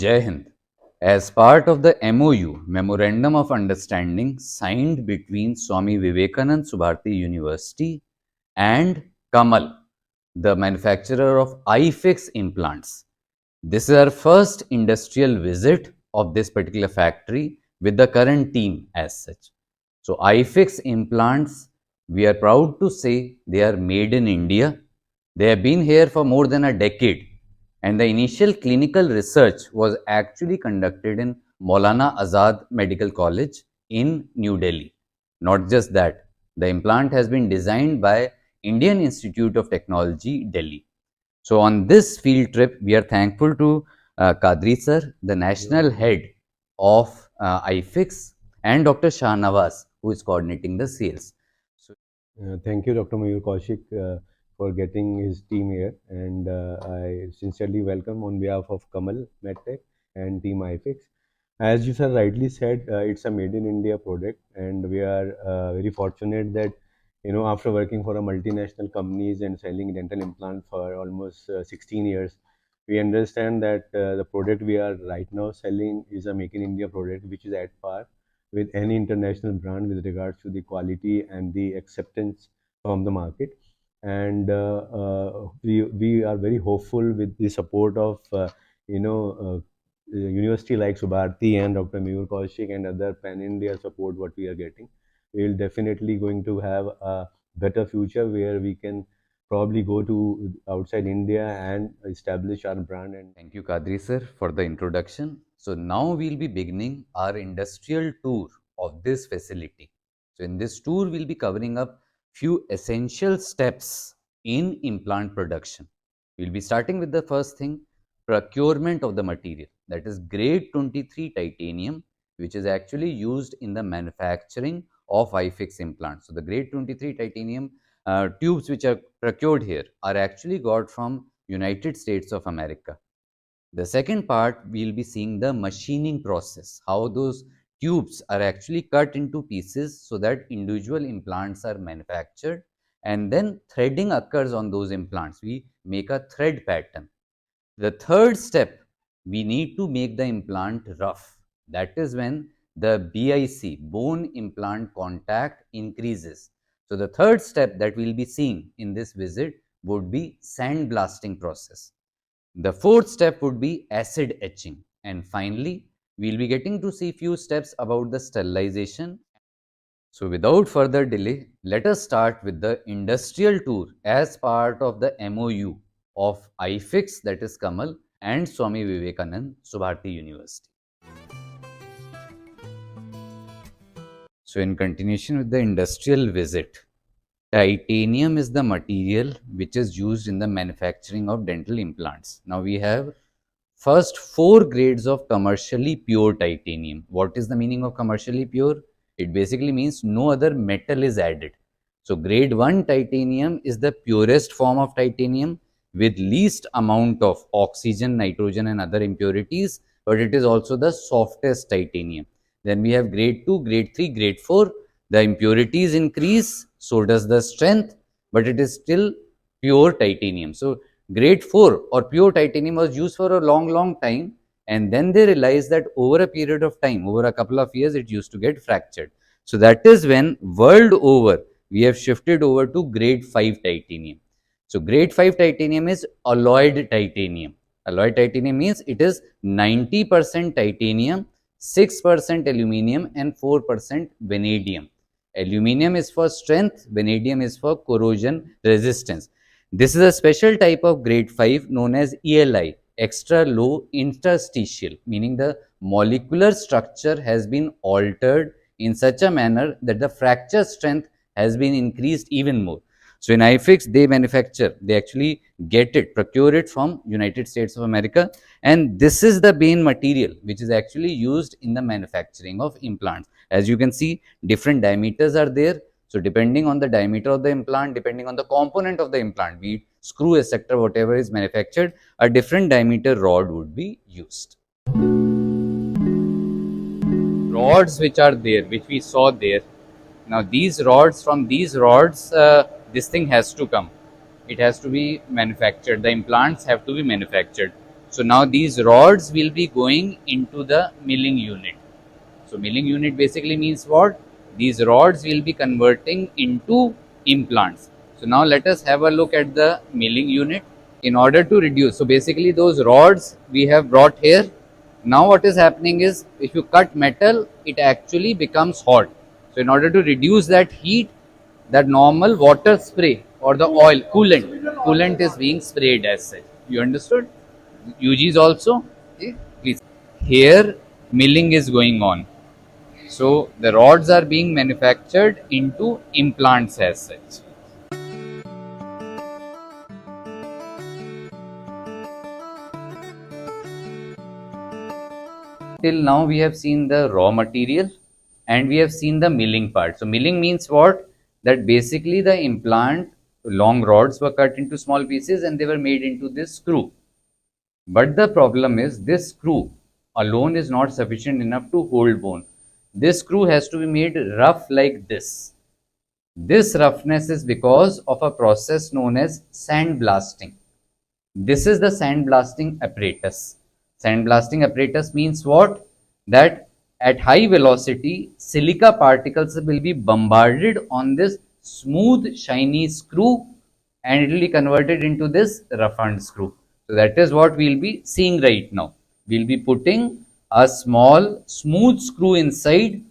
Jai Hind. As part of the MOU, Memorandum of Understanding, signed between Swami Vivekanand Subharti University and Kamal, the manufacturer of iFix implants. This is our first industrial visit of this particular factory with the current team as such. So iFix implants, we are proud to say they are made in India. They have been here for more than a decade, and the initial clinical research was actually conducted in Maulana Azad Medical College in New Delhi. Not just that, the implant has been designed by Indian Institute of Technology, Delhi. So on this field trip, we are thankful to Kadri sir, the national head of iFix, and Dr. Shah Nawaz, who is coordinating the sales. So, Thank you, Dr. Mayur Kaushik, for getting his team here, and I sincerely welcome on behalf of Kamal MedTech and Team iFix. As you sir rightly said, it's a made in India product, and we are very fortunate that after working for a multinational companies and selling dental implant for almost 16 years, we understand that the product we are right now selling is a make in India product, which is at par with any international brand with regards to the quality and the acceptance from the market. And we are very hopeful with the support of you know university like Subharti and Dr. Mayur Kaushik and other pan India support what we are getting. We will definitely going to have a better future where we can probably go to outside India and establish our brand. And thank you, Kadri sir, for the introduction. So now we'll be beginning our industrial tour of this facility. So in this tour, we'll be covering up few essential steps in implant production. We'll be starting with the first thing, procurement of the material, that is grade 23 titanium, which is actually used in the manufacturing of iFix implants. So the grade 23 titanium tubes which are procured here are actually got from United States of America. The second part, we'll be seeing the machining process, how those tubes are actually cut into pieces so that individual implants are manufactured, and then threading occurs on those implants. We make a thread pattern. The third step, we need to make the implant rough. That is when the BIC, bone implant contact, increases. So the third step that we'll be seeing in this visit would be sandblasting process. The fourth step would be acid etching. And finally, we'll be getting to see few steps about the sterilization. So without further delay, let us start with the industrial tour as part of the MOU of iFix, that is Kamal, and Swami Vivekanand Subharti University. So in continuation with the industrial visit, titanium is the material which is used in the manufacturing of dental implants. Now we have first 4 grades of commercially pure titanium. What is the meaning of commercially pure? It basically means no other metal is added. So grade 1 titanium is the purest form of titanium with least amount of oxygen, nitrogen and other impurities, but it is also the softest titanium. Then we have grade 2, grade 3, grade 4. The impurities increase, so does the strength, but it is still pure titanium. So grade 4 or pure titanium was used for a long time, and then they realized that over a period of time, over a couple of years, it used to get fractured. So that is when world over we have shifted over to grade 5 titanium. So grade 5 titanium is alloyed titanium. Alloyed titanium means it is 90% titanium, 6% aluminium and 4% vanadium. Aluminium is for strength, vanadium is for corrosion resistance. This is a special type of grade 5 known as ELI, extra low interstitial, meaning the molecular structure has been altered in such a manner that the fracture strength has been increased even more. So in iFix, they manufacture, they actually get it, procure it from United States of America, and this is the main material which is actually used in the manufacturing of implants. As you can see, different diameters are there. So depending on the diameter of the implant, depending on the component of the implant, be it screw, etc., whatever is manufactured, a different diameter rod would be used. Rods which are there, which we saw there. Now these rods, from these rods, this thing has to come. It has to be manufactured. The implants have to be manufactured. So now these rods will be going into the milling unit. So milling unit basically means what? These rods will be converting into implants. So now let us have a look at the milling unit in order to reduce. So basically those rods we have brought here. Now what is happening is if you cut metal, it actually becomes hot. So in order to reduce that heat, that normal water spray or the oil coolant is being sprayed as such. You understood? UGs also? Okay, please. Here milling is going on. So the rods are being manufactured into implants as such. Till now we have seen the raw material and we have seen the milling part. So milling means what? That basically the implant long rods were cut into small pieces and they were made into this screw. But the problem is this screw alone is not sufficient enough to hold bone. This screw has to be made rough like this. This roughness is because of a process known as sandblasting. This is the sandblasting apparatus. Sandblasting apparatus means what? That at high velocity, silica particles will be bombarded on this smooth, shiny screw and it will be converted into this roughened screw. So that is what we will be seeing right now. We will be putting a small, smooth screw inside,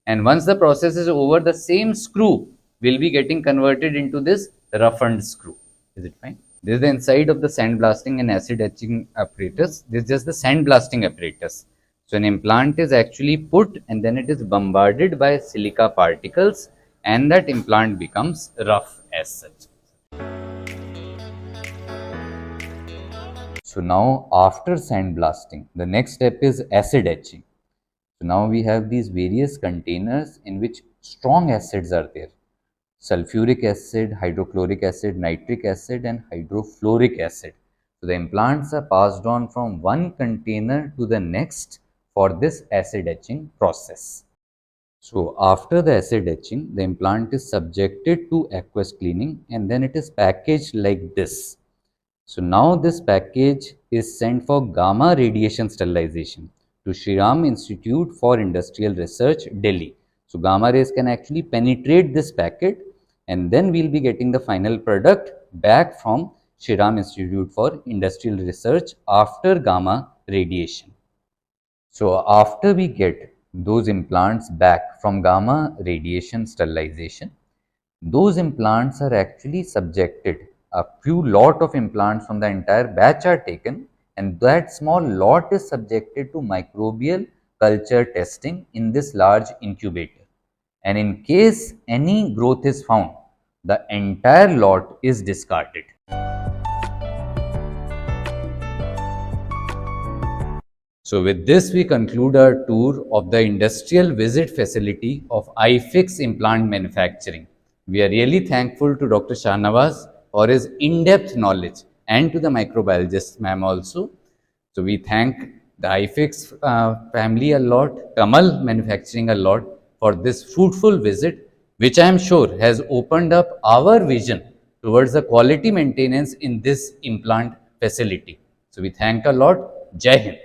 and once the process is over, the same screw will be getting converted into this roughened screw. Is it fine? This is the inside of the sandblasting and acid etching apparatus. This is just the sandblasting apparatus. So an implant is actually put and then it is bombarded by silica particles and that implant becomes rough as such. So now after sandblasting, the next step is acid etching. So now we have these various containers in which strong acids are there. Sulfuric acid, hydrochloric acid, nitric acid and hydrofluoric acid. So the implants are passed on from one container to the next for this acid etching process. So after the acid etching, the implant is subjected to aqueous cleaning and then it is packaged like this. So now this package is sent for gamma radiation sterilization to Shriram Institute for Industrial Research, Delhi. So gamma rays can actually penetrate this packet and then we'll be getting the final product back from Shriram Institute for Industrial Research after gamma radiation. So after we get those implants back from gamma radiation sterilization, those implants are actually subjected. A few lot of implants from the entire batch are taken and that small lot is subjected to microbial culture testing in this large incubator. And in case any growth is found, the entire lot is discarded. So with this, we conclude our tour of the industrial visit facility of iFix implant manufacturing. We are really thankful to Dr. Shahnawaz for his in-depth knowledge and to the microbiologist ma'am also. So we thank the iFix family a lot, Kamal Manufacturing a lot for this fruitful visit, which I am sure has opened up our vision towards the quality maintenance in this implant facility. So we thank a lot. Jai Hind.